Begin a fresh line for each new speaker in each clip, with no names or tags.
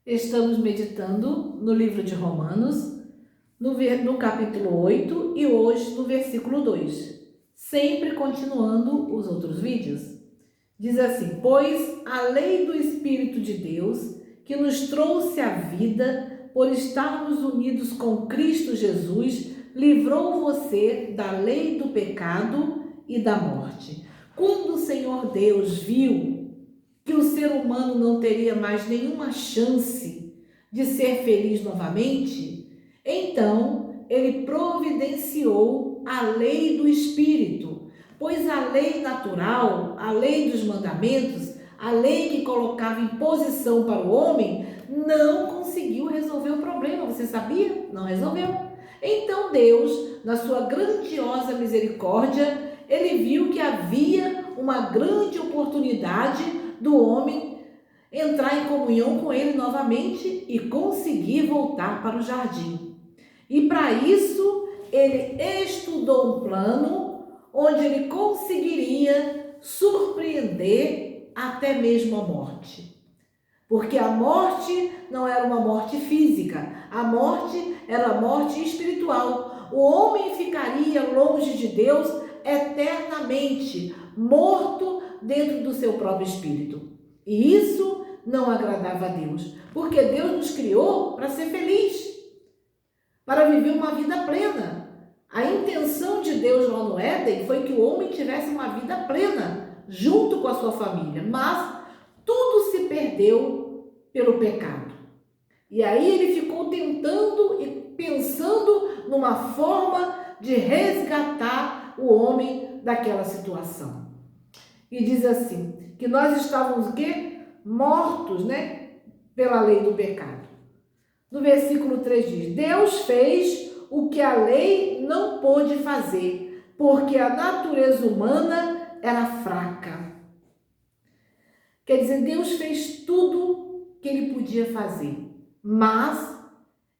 Estamos meditando no livro de Romanos, no capítulo 8 e hoje no versículo 2, sempre continuando os outros vídeos. Diz assim: pois a lei do Espírito de Deus, que nos trouxe a vida, por estarmos unidos com Cristo Jesus, livrou você da lei do pecado e da morte. Quando o Senhor Deus viu que o ser humano não teria mais nenhuma chance de ser feliz novamente, então ele providenciou a lei do Espírito, pois a lei natural, a lei dos mandamentos, a lei que colocava imposição para o homem, não conseguiu resolver o problema. Você sabia? Não resolveu. Então Deus, na sua grandiosa misericórdia, ele viu que havia uma grande oportunidade do homem entrar em comunhão com ele novamente e conseguir voltar para o jardim. E para isso, ele estudou um plano onde ele conseguiria surpreender até mesmo a morte. Porque a morte não era uma morte física, a morte era a morte espiritual. O homem ficaria longe de Deus eternamente, morto dentro do seu próprio espírito. E isso não agradava a Deus, porque Deus nos criou para ser feliz, para viver uma vida plena. A intenção de Deus lá no Éden foi que o homem tivesse uma vida plena, junto com a sua família, mas tudo se perdeu pelo pecado. E aí ele ficou tentando e pensando numa forma de resgatar o homem daquela situação. E diz assim, que nós estávamos o quê? Mortos, pela lei do pecado. No versículo 3 diz: Deus fez o que a lei não pôde fazer, porque a natureza humana era fraca. Quer dizer, Deus fez tudo que ele podia fazer, mas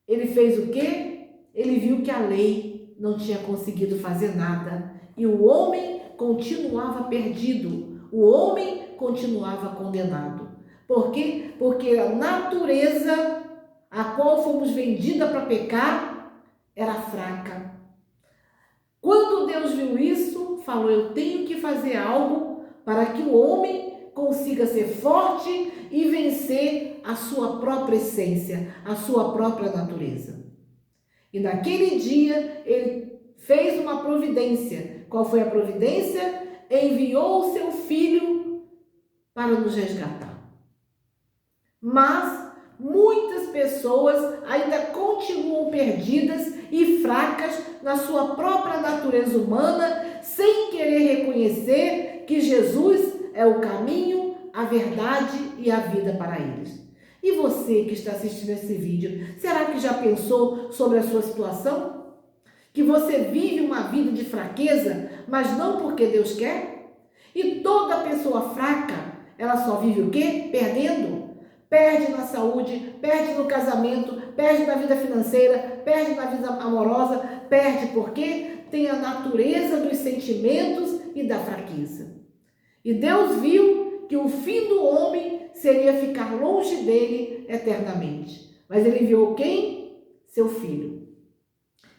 ele fez o quê? Ele viu que a lei não tinha conseguido fazer nada e o homem continuava perdido, o homem continuava condenado. Por quê? Porque a natureza a qual fomos vendida para pecar era fraca. Quando Deus viu isso, falou: eu tenho que fazer algo para que o homem consiga ser forte e vencer a sua própria essência, a sua própria natureza. E naquele dia ele fez uma providência. Qual foi a providência? Enviou o seu filho para nos resgatar. Mas muitas pessoas ainda continuam perdidas e fracas na sua própria natureza humana, sem querer reconhecer que Jesus é o caminho, a verdade e a vida para eles. E você que está assistindo esse vídeo, será que já pensou sobre a sua situação? Que você vive uma vida de fraqueza, mas não porque Deus quer? E toda pessoa fraca, ela só vive o quê? Perdendo. Perde na saúde, perde no casamento, perde na vida financeira, perde na vida amorosa, perde porque tem a natureza dos sentimentos e da fraqueza. E Deus viu que o fim do homem seria ficar longe dele eternamente. Mas ele enviou quem? Seu filho.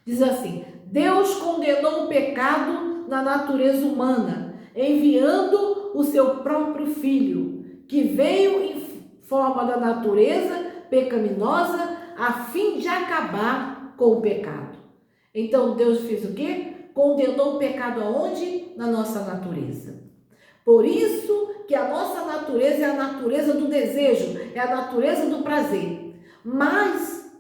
Diz assim: Deus condenou o pecado na natureza humana, enviando o seu próprio filho, que veio em forma da natureza pecaminosa, a fim de acabar com o pecado. Então Deus fez o quê? Condenou o pecado aonde? Na nossa natureza. Por isso que a nossa natureza é a natureza do desejo, é a natureza do prazer. Mas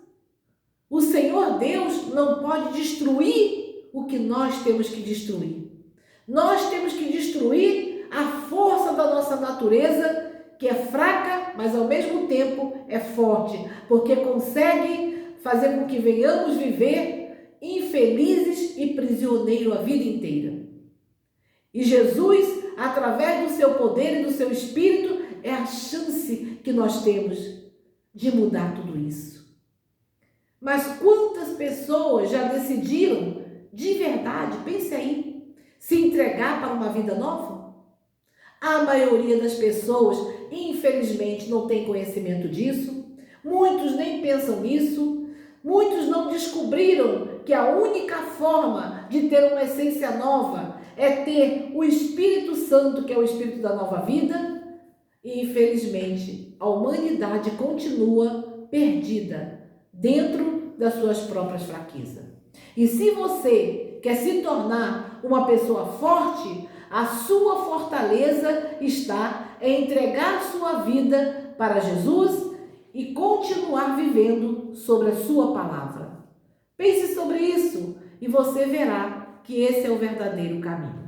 o Senhor Deus não pode destruir o que nós temos que destruir. Nós temos que destruir a força da nossa natureza, que é fraca, mas ao mesmo tempo é forte, porque consegue fazer com que venhamos viver infelizes e prisioneiros a vida inteira. E Jesus, através do seu poder e do seu Espírito, é a chance que nós temos de mudar tudo isso. Mas quantas pessoas já decidiram, de verdade, pense aí, se entregar para uma vida nova? A maioria das pessoas, infelizmente, não tem conhecimento disso. Muitos nem pensam nisso, muitos não descobriram que a única forma de ter uma essência nova é ter o Espírito Santo, que é o Espírito da nova vida, e infelizmente a humanidade continua perdida dentro das suas próprias fraquezas. E se você quer se tornar uma pessoa forte, a sua fortaleza está em entregar sua vida para Jesus e continuar vivendo sobre a sua palavra. Pense sobre isso e você verá que esse é o verdadeiro caminho.